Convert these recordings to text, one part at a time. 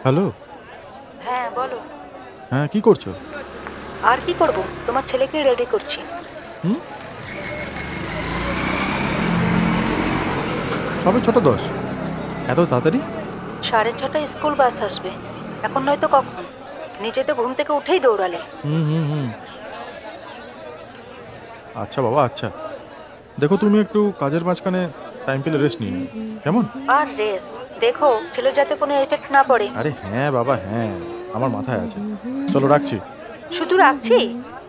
Hello. হ্যাঁ বলো। হ্যাঁ, কি করছো? আর কি করব, তোমার ছেলেকে রেডি করছি। সবে 6:10? এত তাড়াতাড়ি? 6:30 স্কুল বাস আসবে, এখন নয়তো কখন? নিজে তো ঘুম থেকে উঠেই দৌড়ালে। আচ্ছা বাবা, আচ্ছা। দেখো তুমি একটু কাজের মাঝখানে টাইম পেলে রেস্ট নিয়ে নাও, কেমন? আর রেস্ট দেখো, ছেলে যাতে কোনো এফেক্ট না পড়ে। আরে হ্যাঁ বাবা, হ্যাঁ, আমার মাথায় আছে। চলো রাখছি। শুধু রাখছি?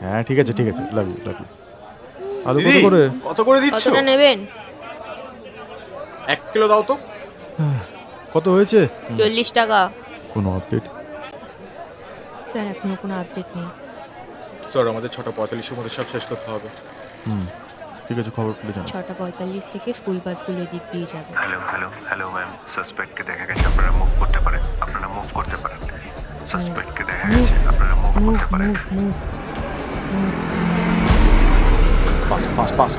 হ্যাঁ ঠিক আছে ঠিক আছে, লাভ ইউ লাভ ইউ। আলু কত করে? কত করে দিচ্ছ? কতটা নেবেন? 1 কিলো দাও তো। কত হয়েছে? 40 টাকা। কোনো আপডেট? স্যার এখনো কোনো আপডেট নেই। স্যার আমাদের 6:45 মধ্যে সব শেষ করতে হবে। ঠিক আছে, খবর পেলে জানাও। 6:45 থেকে স্কুল বাসগুলো দিক দিয়ে যাবে। হ্যালো ম্যাম, সাসপেক্টকে দেখা গেছে, আপনারা মুভ করতে পারেন। সাসপেক্টকে দেখা গেছে, আপনারা মুভ করতে পারেন। পাস।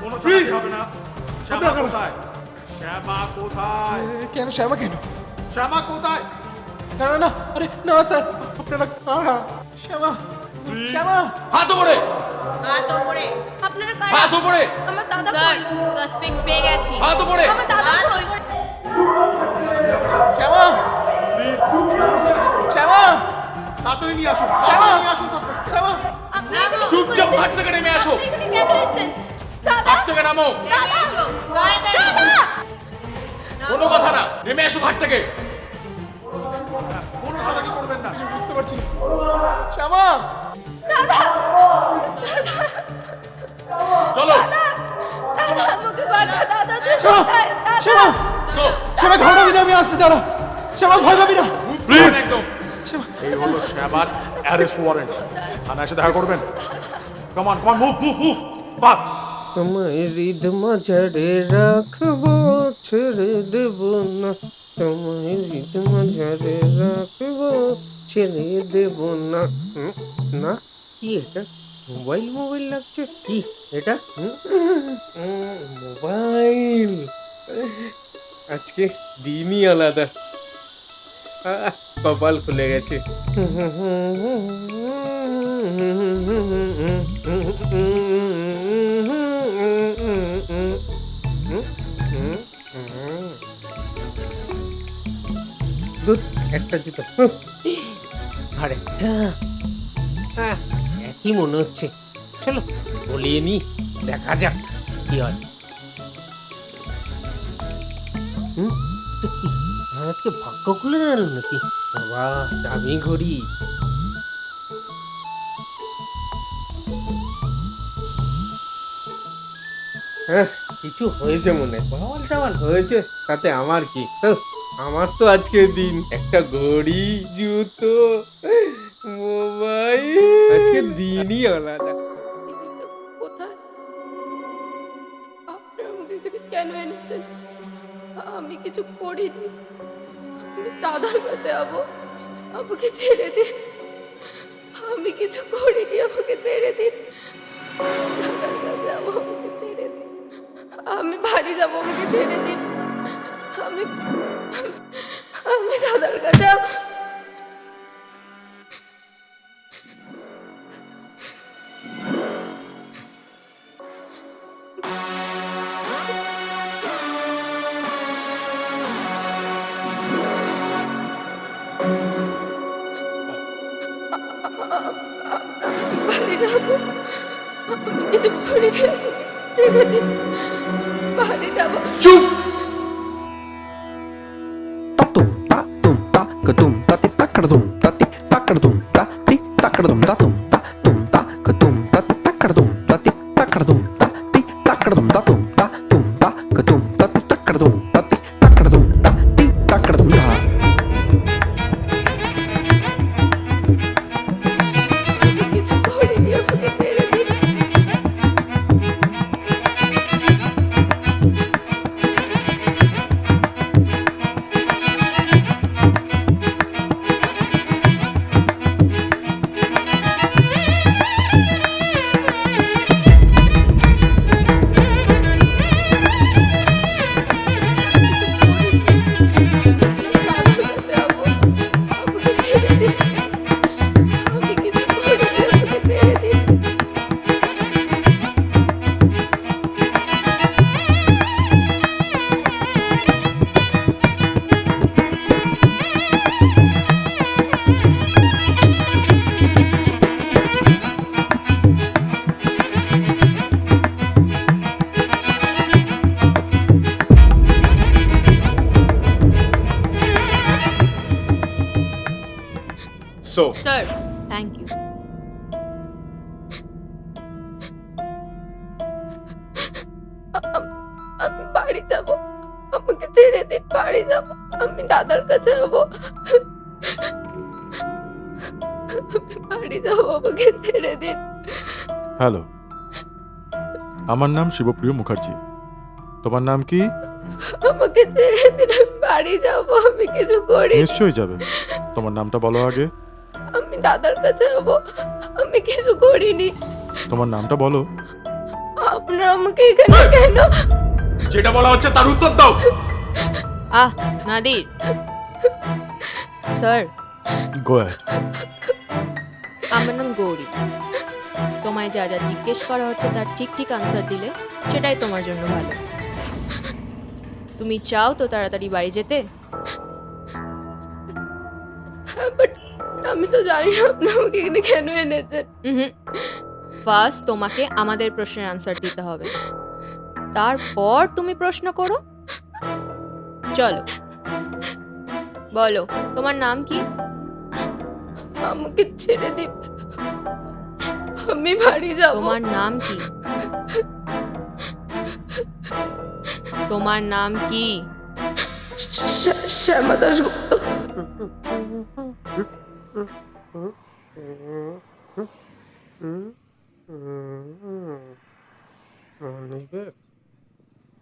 কোনো চালাকি হবে না। শ্যামা কোথায়? শ্যামা কোথায়? কেন শ্যামা কেন? শ্যামা কোথায়? না না না, আরে না স্যার, আপনারা শ্যামা শ্যামা হাত উপরে, হাত ওপরে। আপনারা কারা? হাত উপরে, আমার দাদা কই? সাসপেক্ট পেয়ে গেছি। হাত উপরে। আমার দাদা কই? শ্যামা প্লিজ শ্যামা তাড়াতাড়ি নিয়ে আসুন, শ্যামা তাড়াতাড়ি নিয়ে আসুন suspect। শ্যামা চুপচাপ ঘাট থেকে নেমে আসো, এখানে কেন এসেছেন? দাদা, ঘাট থেকে নামো, দাদা এসো। তাড়াতাড়ি। কোনো কথা না, নেমে এসো ঘাট থেকে। কোনো চালাকি করবেন না। বুঝতে পারছি না। শ্যামা চলো দাদা আমাকে বাঁচা, দাদা তুই শ্যামা কোথায়? দাদা। শ্যামা সো শ্যামা ঘাবড়াবি না, আমি আসছি, দাঁড়া। শ্যামা ভয় পাবি না। প্লিজ একদম। শ্যামা এই হলো শ্যামার অ্যারেস্ট ওয়ারেন্ট। থানায় এসে দেখা করবেন। Come on come move move move fast. তোমায় রিদম ঝরে রাখবো, ছেড়ে দেব না। তোমায় রিদম ঝরে রাখবো, ছেড়ে দেব না। না, কি এটা? মোবাইল মোবাইল লাগছে কি এটা? মোবাইল। আজকে দিনই আলাদা। কপাল খুলে গেছে। দুধ একটা জুতো, আর একটা একই মনে হচ্ছে। চলো বলিয়ে নি, দেখা যাক কি হয়। এটা কি আমার আজকে ভাগ্য খুলে গেল নাকি? বাবা দামি ঘড়ি। কিছু হয়েছে মনে হয়, বাওয়াল টাওয়াল হয়েছে, তাতে আমার কি? আমার তো আজকে দিন একটা ঘড়ি, জুতো, মোবাইল, আজকে দিনই আলাদা। কোথায়? আপনি আমাকে এখানে কেন এনেছেন? আমি কিছু করিনি। আমি দাদার কাছে যাবো, আমাকে ছেড়ে দিন। আমি কিছু করিনি, আমাকে ছেড়ে দিন। দাদার কাছে যাবো, আমাকে ছেড়ে দিন। আমি বাড়ি যাবো, আমাকে ছেড়ে দিন। আমি আমি দাদার কাছে যাবো। বাড়ি যাবো, আমি কিছু করিনি, আমাকে ছেড়ে দিন। বাড়ি যাবো। চুপ। Tatum tatum takatum tati takadum tati takadum tati takadum tatum tatum takatum tati takadum tati takadum tati takadum tatum tatum takatum tati takadum tati takadum tati takadum ta. আমি কিছু করিনি, আমাকে ছেড়ে দিন। So sir thank you. আমি বাড়ি যাব, আমাকে ছেড়ে দিন। বাড়ি যাব, আমি দাদার কাছে যাব। আমি বাড়ি যাব, আমাকে ছেড়ে দিন। হ্যালো, আমার নাম শিবপ্রিয় মুখার্জি। তোমার নাম কি? আমাকে ছেড়ে দিন, আমি বাড়ি যাব। আমি কিছু করি। নিশ্চয়ই যাবে। তোমার নামটা বলো আগে। আমি দাদার কাছে যাব, আমি কিছু করিনি। তোমার নামটা বলো। আপনারা আমাকে এখানে কেন? যেটা বলা হচ্ছে তার উত্তর দাও। Nadir sir, go ahead. আমার নাম গৌরী। তোমায় যা যা জিজ্ঞেস করা হচ্ছে তার ঠিক ঠিক আনসার দিলে সেটাই তোমার জন্য ভালো। তুমি চাও তো তাড়াতাড়ি বাড়ি যেতে? বাট আমি তো জানি না আপনি আমাকে এখানে কেন এনেছেন। ফার্স্ট তোমাকে আমাদের প্রশ্নের আনসার দিতে হবে, তারপর তুমি প্রশ্ন করো। চলো বলো, তোমার নাম কি? আমাকে ছেড়ে দিন, আমি বাড়ি যাব। তোমার নাম কি? তোমার নাম কি? শ্যামা দাশগুপ্ত। অনিবেক,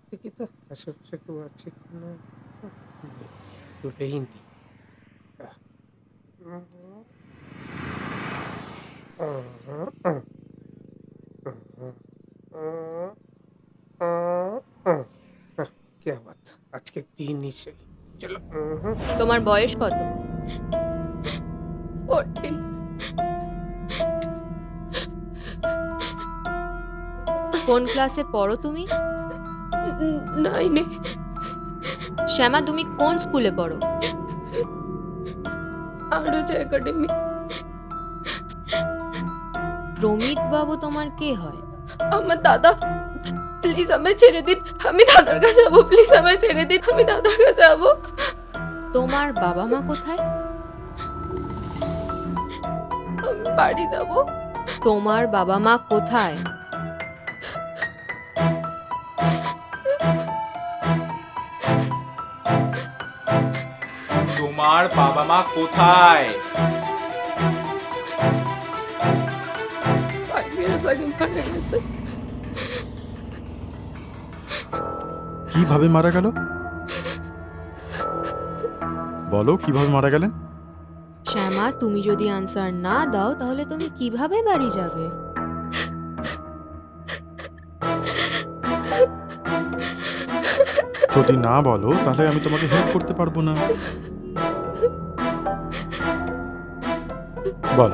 দেখি তো আশেপাশে কেউ আছে কিনা। দুটোই নেই। কে বাত, আজকে দিনই সেই। চলো। তোমার বয়স কত? 14। কোন ক্লাসে পড়ো তুমি? 9-এ। শ্যামা, তুমি কোন স্কুলে পড়ো? আরজ একাডেমি। প্রমিত বাবু তোমার কে হয়? আমার দাদা। প্লিজ আমায় ছেড়ে দিন, আমি দাদার কাছে যাবো। প্লিজ আমায় ছেড়ে দিন, আমি দাদার কাছে যাবো। তোমার বাবা মা কোথায়? আমি বাড়ি যাব। তোমার বাবা মা কোথায়? তোমার বাবা মা কোথায়? 5 years আগে মারা গেছে। কিভাবে মারা গেল বলো, কিভাবে মারা গেলেন? শ্যামা, তুমি যদি আনসার না দাও তাহলে তুমি কিভাবে বাড়ি যাবে? যদি না বলো তাহলে আমি তোমাকে হেল্প করতে পারবো না। বল।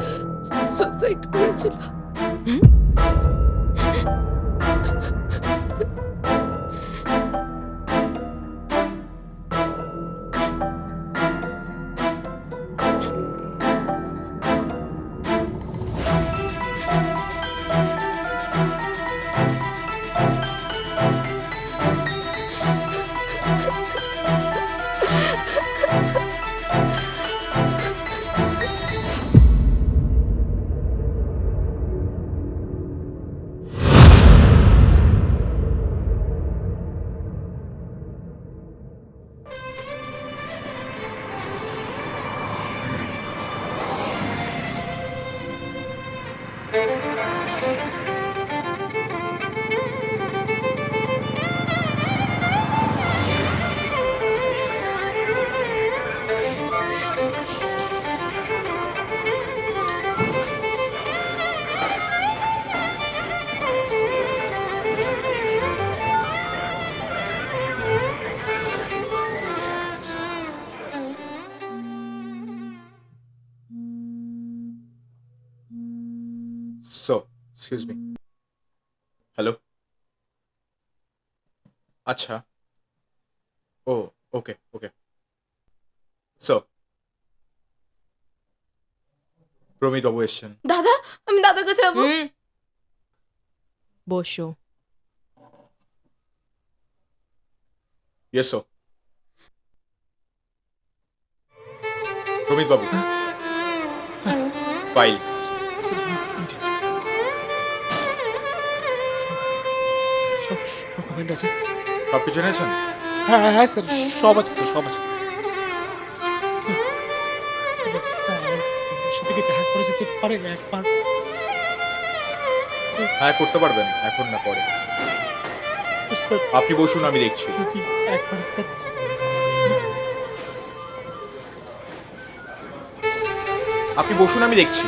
সুসাইড করেছিল। So, excuse me. Hello? আচ্ছা। ও ওকে ওকে। সো প্রমিত বাবু এসছেন। দাদা, আমি দাদার কাছে যাবো। বসো। Yes so. Promit babu, sir, file. Sir, এই যে, সব ডকুমেন্ট আছে। সব কিছু এনেছেন? হ্যাঁ হ্যাঁ হ্যাঁ স্যার, সব আছে, সব আছে। স্যার, স্যার, স্যার, আমার সাথে কি দেখা করে যেতে পারে একবার? হ্যাঁ করতে পারবেন, এখন না পরে। স্যার, স্যার, আপনি বসুন, আমি দেখছি। যদি একবার স্যার, আপনি বসুন, আমি দেখছি।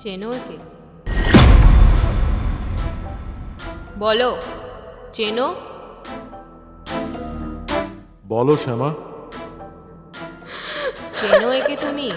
চেনো একে? বলো, চেনো? বলো শ্যামা। চেনো একে তুমি?